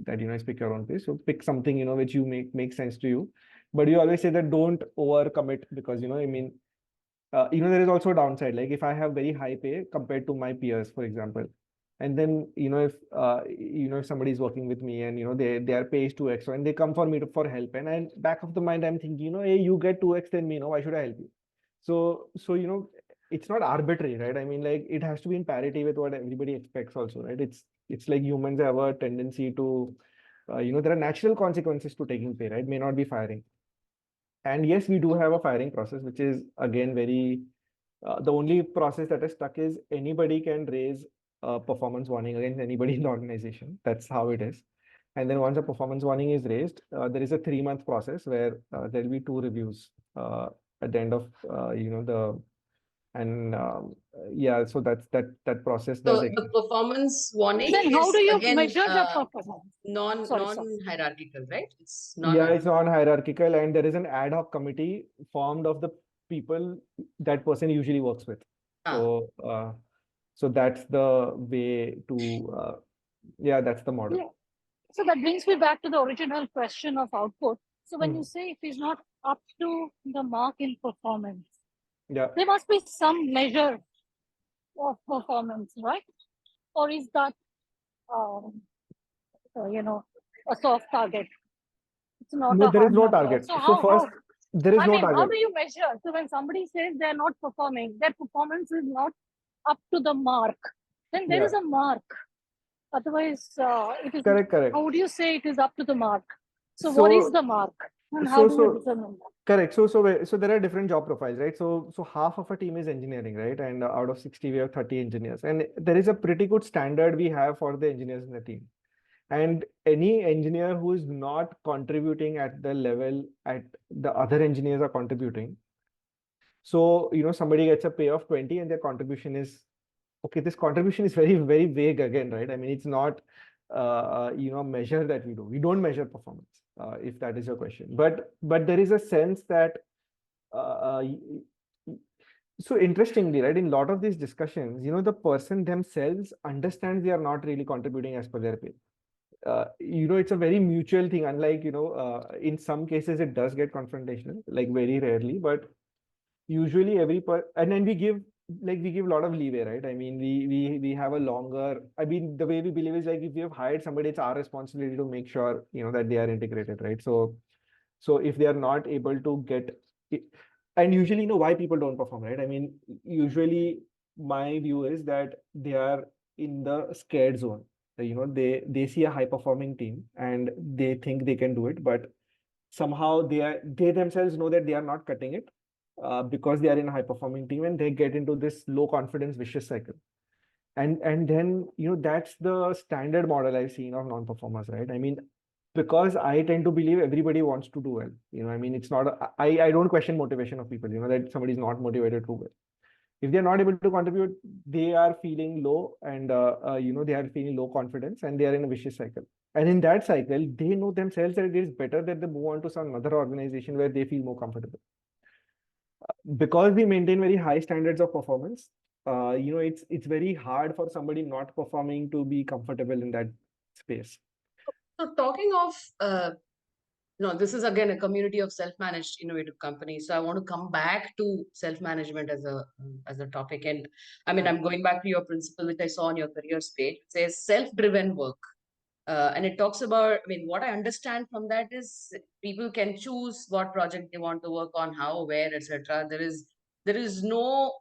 that it's pick your own pay. So pick something, which you make sense to you. But you always say that don't overcommit, because I mean, there is also a downside. Like if I have very high pay compared to my peers, for example, and then if somebody is working with me and their pay is 2x, and they come for me for help, and back of the mind I'm thinking, hey, you get 2x than me, why should I help you? So it's not arbitrary, right? I mean, like it has to be in parity with what everybody expects also, right? It's like humans have a tendency to there are natural consequences to taking pay, right? May not be firing. And yes, we do have a firing process, which is again very The only process that is stuck is anybody can raise a performance warning against anybody in the organization. That's how it is. And then once a performance warning is raised, there is a 3-month process where there'll be 2 reviews at the end of the and yeah, so that process does So the exist. performance warning Then how is do you again measure the performance? Sorry. non-hierarchical, right? It's Yeah, it's non-hierarchical. non-hierarchical, and there is an ad hoc committee formed of the people that person usually works with. So so that's the way to yeah, that's the model. Yeah. So that brings me back to the original question of output. So when you Hmm. say if he's not up to the mark in performance, Yeah. there must be some measure of performance, right? Or is that, a soft target? It's not No, a there is hard no number. target. So So first, there is I no mean, how target. do you measure? So when somebody says they're not performing, their performance is not up to the mark, then there Yeah, is a mark. Otherwise, it is. correct. How would you say it is up to the mark? So what is So the mark, and how so do we so determine that? correct. So there are different job profiles, right? So half of a team is engineering, right? And out of 60, we have 30 engineers, and there is a pretty good standard we have for the engineers in the team. And any engineer who is not contributing at the level at the other engineers are contributing. So, somebody gets a pay of 20 and their contribution is, okay, this contribution is very, very vague again, right? I mean, it's not, measure that we do. We don't measure performance, if that is your question. But there is a sense that, uh, y- y- so interestingly, right, in a lot of these discussions, the person themselves understands they are not really contributing as per their pay. It's a very mutual thing, unlike, in some cases it does get confrontational, like very rarely, but usually and then we give a lot of leeway, right? I mean, we have a longer, I mean, the way we believe is like if we have hired somebody, it's our responsibility to make sure, that they are integrated, right? So if they are not able to get it, and usually, why people don't perform, right? I mean, usually my view is that they are in the scared zone. They see a high performing team and they think they can do it, but somehow they themselves know that they are not cutting it, because they are in a high performing team, and they get into this low confidence vicious cycle. And then, that's the standard model I've seen of non-performers, right? I mean, because I tend to believe everybody wants to do well. I mean, it's not I don't question motivation of people, that somebody is not motivated to do well. If they're not able to contribute, they are feeling low, and they are feeling low confidence, and they are in a vicious cycle. And in that cycle, they know themselves that it is better that they move on to some other organization where they feel more comfortable. Because we maintain very high standards of performance, it's very hard for somebody not performing to be comfortable in that space. So talking of, this is again a community of self-managed innovative companies. So I want to come back to self-management as a topic. And I mean, I'm going back to your principle, which I saw on your careers page. It says self-driven work. And it talks about, I mean, what I understand from that is people can choose what project they want to work on, how, where, etc. There is no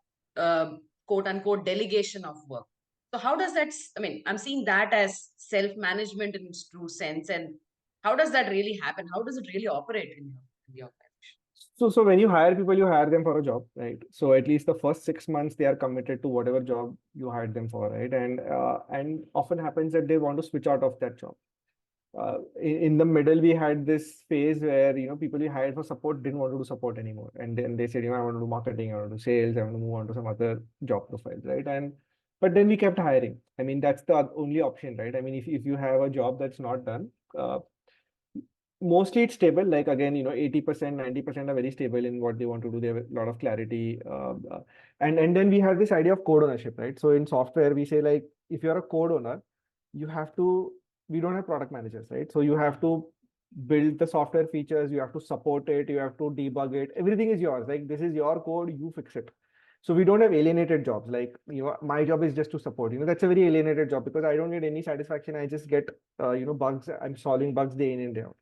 quote unquote delegation of work. So how does that, I mean, I'm seeing that as self-management in its true sense. And how does that really happen? How does it really operate in your organization? So when you hire people, you hire them for a job, right? So at least the first 6 months, they are committed to whatever job you hired them for, right? And often happens that they want to switch out of that job. In the middle, we had this phase where, people we hired for support didn't want to do support anymore. And then they said, I want to do marketing, I want to do sales, I want to move on to some other job profiles, right? But then we kept hiring. I mean, that's the only option, right? I mean, if you have a job that's not done, mostly it's stable. Like again, 80%, 90% are very stable in what they want to do. They have a lot of clarity. And then we have this idea of code ownership, right? So in software, we say like, if you're a code owner, you have to, we don't have product managers, right? So you have to build the software features, you have to support it, you have to debug it. Everything is yours. Like this is your code, you fix it. So we don't have alienated jobs. Like, my job is just to support, that's a very alienated job because I don't get any satisfaction. I just get, bugs. I'm solving bugs day in and day out.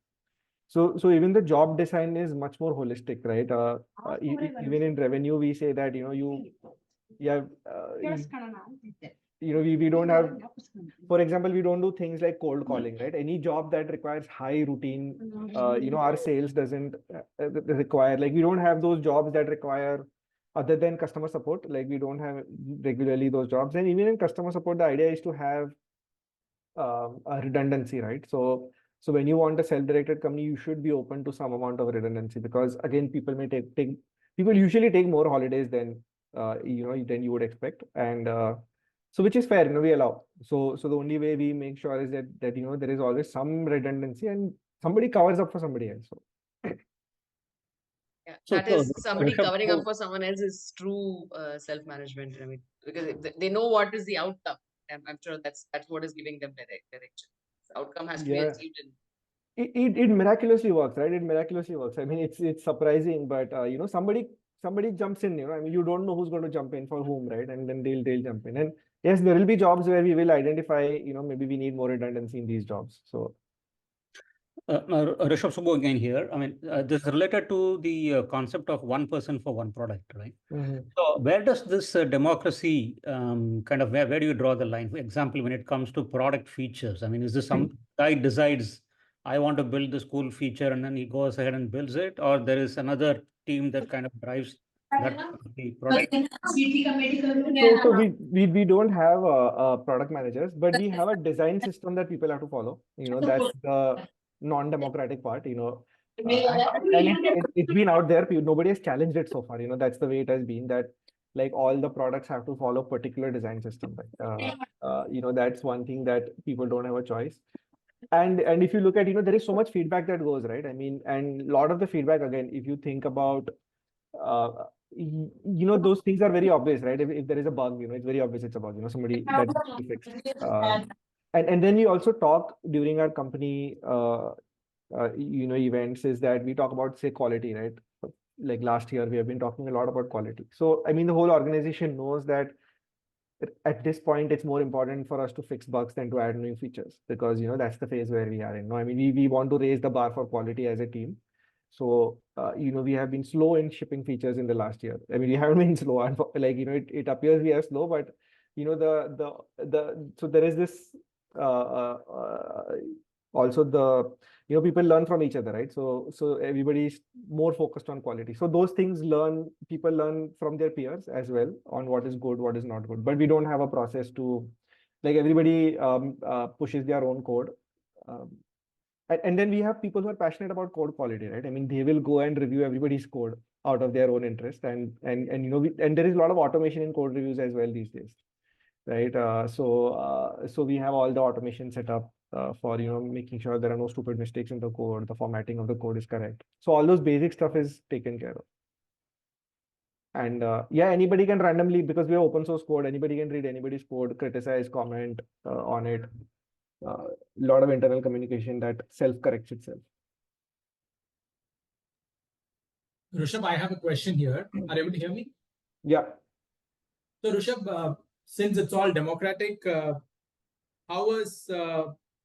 So even the job design is much more holistic, right? Even in revenue, we say that, we don't have, for example, we don't do things like cold calling, right? Any job that requires high routine, our sales doesn't require, like, we don't have those jobs that require other than customer support. Like we don't have regularly those jobs. And even in customer support, the idea is to have a redundancy, right? So when you want a self-directed company, you should be open to some amount of redundancy, because again, people may take people usually take more holidays than than you would expect, and so which is fair, we allow. So the only way we make sure is that there is always some redundancy and somebody covers up for somebody else. So Yeah, So, that is somebody Rishabh, covering up for someone else is true self-management. I mean, because they know what is the outcome. I'm sure that's what is giving them direction. The outcome has to be yeah, achieved. it miraculously works, right? It miraculously works. I mean, it's surprising, but somebody jumps in. I mean, you don't know who's going to jump in for whom, right? And then they'll jump in. And yes, there will be jobs where we will identify, maybe we need more redundancy in these jobs. So Rishabh Subbu again here. I mean, this is related to the concept of one person for one product, right? So where does this democracy where do you draw the line? For example, when it comes to product features, I mean, is this some guy decides I want to build this cool feature and then he goes ahead and builds it, or there is another team that kind of drives that the product? So we don't have product managers, but we have a design system that people have to follow. That's the non-democratic part. And it's been out there. Nobody has challenged it so far. That's the way it has been. That like all the products have to follow particular design system. Right? That's one thing that people don't have a choice. And if you look at, there is so much feedback that goes, right? I mean, and a lot of the feedback, again, if you think about uh, those things are very obvious, right? If there is a bug, it's very obvious it's a bug, somebody that needs to be fixed. And then we also talk during our company, events, is that we talk about, say, quality, right? Like last year, we have been talking a lot about quality. So, I mean, the whole organization knows that at this point, it's more important for us to fix bugs than to add new features, because, that's the phase where we are in. No, I mean, we want to raise the bar for quality as a team. So, we have been slow in shipping features in the last year. I mean, we haven't been slow, and like, it appears we are slow, but, so there is this, also people learn from each other, right? So everybody's more focused on quality. So those things people learn from their peers as well on what is good, what is not good. But we don't have a process to, like, everybody pushes their own code. And then we have people who are passionate about code quality, right? I mean, they will go and review everybody's code out of their own interest, and there is a lot of automation in code reviews as well these days, right? So we have all the automation set up for making sure there are no stupid mistakes in the code, the formatting of the code is correct. So all those basic stuff is taken care of. And yeah, anybody can randomly, because we have open source code, anybody can read anybody's code, criticize, comment on it. A lot of internal communication that self-corrects itself. Rushabh, I have a question here. Are you able to hear me? Yeah. So Rushabh, since it's all democratic, how is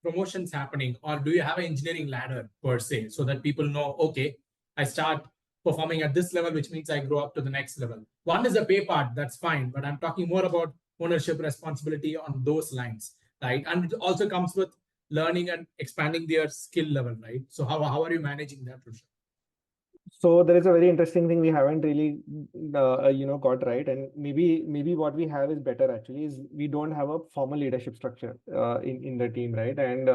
promotions happening? Or do you have an engineering ladder per se, so that people know, okay, I start performing at this level, which means I grow up to the next level? One is the pay part, that's fine, but I'm talking more about ownership, responsibility on those lines, right? And it also comes with learning and expanding their skill level, right? So how are you managing that, Rushabh? So there is a very interesting thing we haven't really got right, and maybe what we have is better actually, is we don't have a formal leadership structure in the team, right? And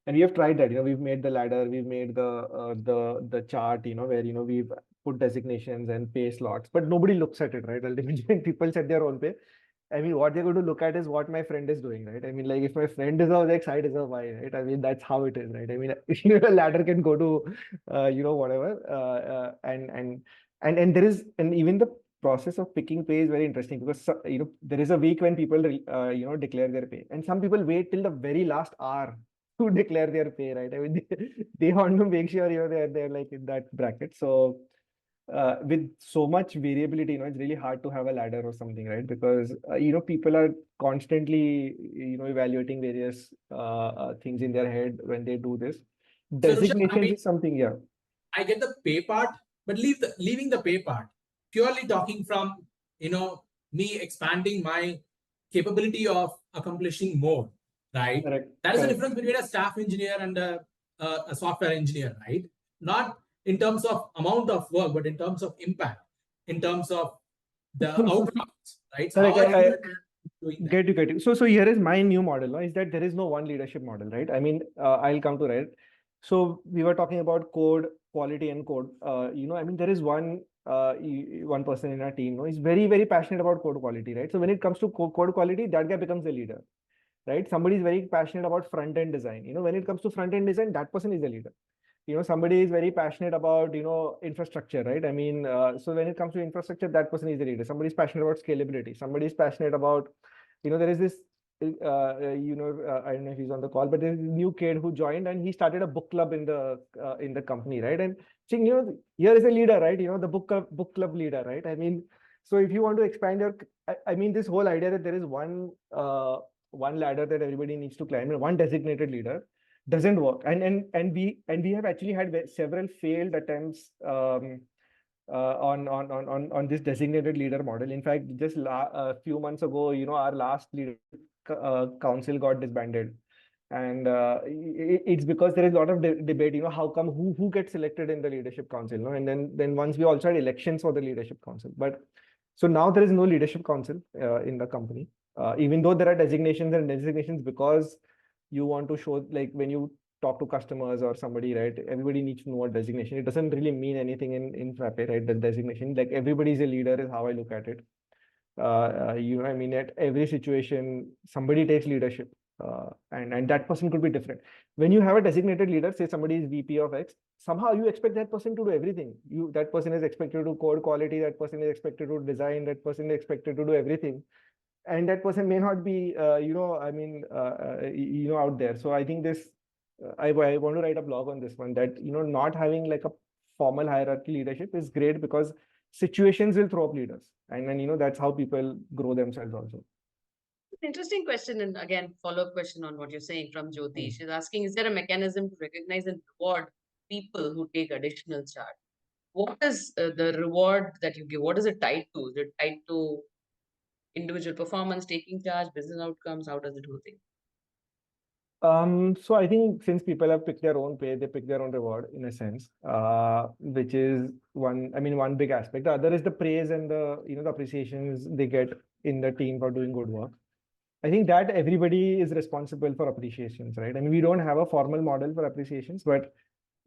we have tried that. We've made the ladder, we've made the chart, where we've put designations and pay slots, but nobody looks at it, right? Ultimately, people set their own pay. I mean, what they're going to look at is what my friend is doing, right? I mean, like, if my friend deserves X, I deserve Y, right? I mean, that's how it is, right? I mean, a ladder can go to, whatever, and there is, and even the process of picking pay is very interesting, because there is a week when people declare their pay, and some people wait till the very last hour to declare their pay, right? I mean, they want to make sure they're like in that bracket. So with so much variability, it's really hard to have a ladder or something, right? Because people are constantly evaluating various things in their head when they do this. Designations is something, yeah. I get the pay part, but leaving the pay part, purely talking from me expanding my capability of accomplishing more, right? Correct. That is the difference between a staff engineer and a software engineer, right? Not in terms of amount of work, but in terms of impact, in terms of the outcomes, right? So Correct. how are you doing that? Get you. So here is my new model, no, is that there is no one leadership model, right? I mean, I'll come to that. So we were talking about code quality and code. I mean, there is one person in our team, no, he's very, very passionate about code quality, right? So when it comes to code quality, that guy becomes a leader, right? Somebody is very passionate about front end design. When it comes to front end design, that person is a leader. Somebody is very passionate about infrastructure, right? I mean, so when it comes to infrastructure, that person is a leader. Somebody is passionate about scalability. Somebody is passionate about there is this I don't know if he's on the call, but there's a new kid who joined and he started a book club in the company, right? And saying, here is a leader, right? The book club leader, right? I mean, so if you want to expand I mean, this whole idea that there is one ladder that everybody needs to climb, and one designated leader doesn't work. And we have actually had several failed attempts on this designated leader model. In fact, just a few months ago, our last leader council got disbanded, and it's because there is a lot of debate. How come who gets selected in the leadership council? No, and then once we also had elections for the leadership council, but so now there is no leadership council in the company, even though there are designations because you want to show, like when you talk to customers or somebody, right? Everybody needs to know what designation. It doesn't really mean anything in Frappe, right? The designation, like everybody is a leader, is how I look at it. I mean, at every situation, somebody takes leadership, and that person could be different. When you have a designated leader, say somebody is VP of X, somehow you expect that person to do everything. That person is expected to do code quality, that person is expected to design, that person is expected to do everything. And that person may not be, out there. So I think this, I want to write a blog on this one, that, not having like a formal hierarchy leadership is great because situations will throw up leaders. And then, that's how people grow themselves also. Interesting question. And again, follow-up question on what you're saying from Jyoti. She's asking, is there a mechanism to recognize and reward people who take additional charge? What is the reward that you give? What is it tied to? Is it tied to individual performance, taking charge, business outcomes? How does it whole thing? So I think since people have picked their own pay, they pick their own reward in a sense, which is one big aspect. The other is the praise and the appreciations they get in the team for doing good work. I think that everybody is responsible for appreciations, right? I mean, we don't have a formal model for appreciations, but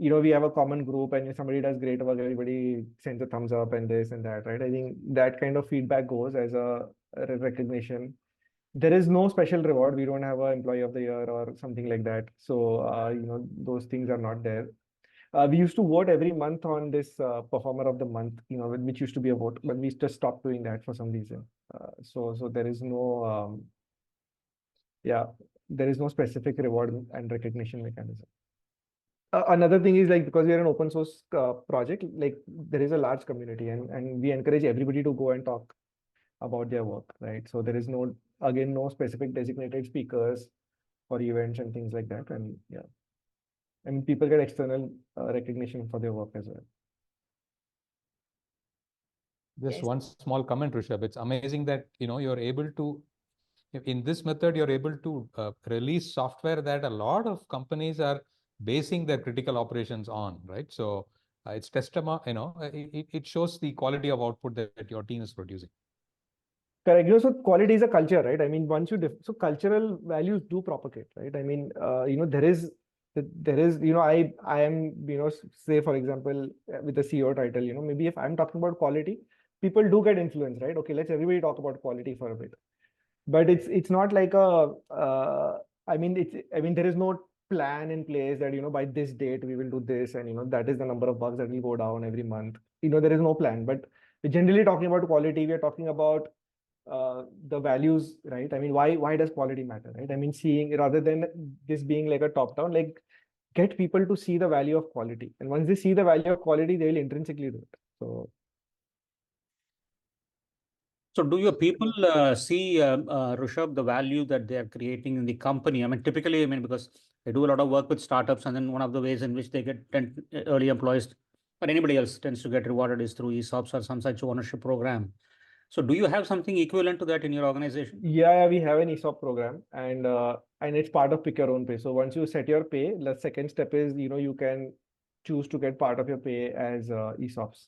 we have a common group, and if somebody does great work, everybody sends a thumbs up and this and that, right? I think that kind of feedback goes as a recognition. There is no special reward. We don't have an employee of the year or something like that. So, those things are not there. We used to vote every month on this performer of the month, which used to be a vote, but we just stopped doing that for some reason. So there is no, there is no specific reward and recognition mechanism. Another thing is, like, because we are an open source project, like there is a large community, and we encourage everybody to go and talk about their work, right? So there is no specific designated speakers for events and things like that. And I mean, people get external recognition for their work as well. Just one small comment, Rishabh. It's amazing that you're able to, in this method, you're able to release software that a lot of companies are basing their critical operations on, right? So it's testament, it shows the quality of output that your team is producing. Correct. So quality is a culture, right? I mean, once you so cultural values do propagate, right? I mean, there is, I am, say for example, with the CEO title, maybe if I'm talking about quality, people do get influenced, right? Okay, let's everybody talk about quality for a bit. But it's not like there is no plan in place that, by this date we will do this, and, that is the number of bugs that will go down every month. There is no plan, but we're generally talking about quality. We are talking about the values, right? I mean, why does quality matter, right? I mean, seeing, rather than this being like a top down, like, get people to see the value of quality, and once they see the value of quality, they will intrinsically do it. So do your people see, Rushabh, the value that they are creating in the company? I mean, typically, because I do a lot of work with startups, and then one of the ways in which they get early employees or anybody else tends to get rewarded is through ESOPs or some such ownership program. So do you have something equivalent to that in your organization? Yeah, we have an ESOP program, and it's part of pick your own pay. So once you set your pay, the second step is, you can choose to get part of your pay as ESOPs.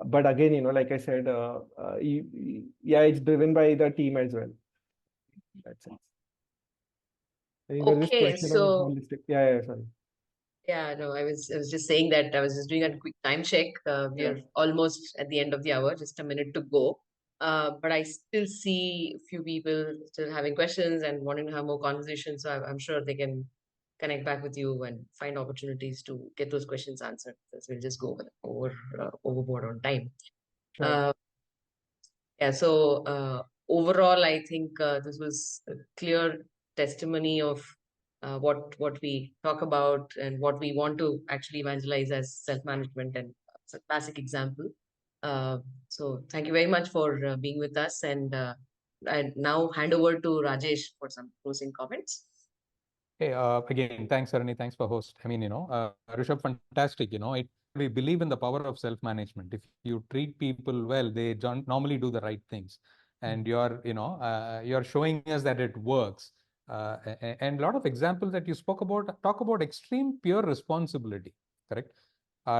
But again, like I said, yeah, it's driven by the team as well. That's it. I think there's this Okay, question on so holistic. Yeah, sorry. yeah, no, I was just saying that I was just doing a quick time check. We are almost at the end of the hour, just a minute to go. But I still see a few people still having questions and wanting to have more conversations. So I'm sure they can connect back with you and find opportunities to get those questions answered. Because we'll just go overboard on time. Sure. Yeah, so overall, I think this was a clear testimony of what we talk about and what we want to actually evangelize as self-management, and it's a classic example. So thank you very much for being with us, and I now hand over to Rajesh for some closing comments. Hey, again, thanks, Arani. Thanks for host. I mean, Rishabh, fantastic. We believe in the power of self-management. If you treat people well, they normally do the right things. And you're showing us that it works. And a lot of examples that you spoke about talk about extreme pure responsibility, correct?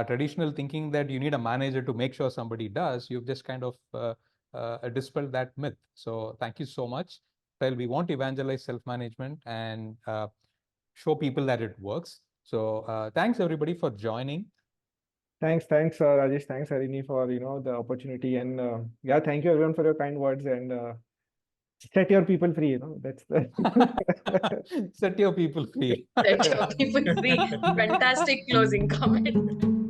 Traditional thinking that you need a manager to make sure somebody does, you've just kind of dispelled that myth. So thank you so much. Well, we want to evangelize self-management and show people that it works. So thanks everybody for joining. Thanks, Rajesh. Thanks, Harini, for the opportunity, and yeah, thank you everyone for your kind words, and set your people free. That's the Set your people free. Set your people free. Fantastic closing comment.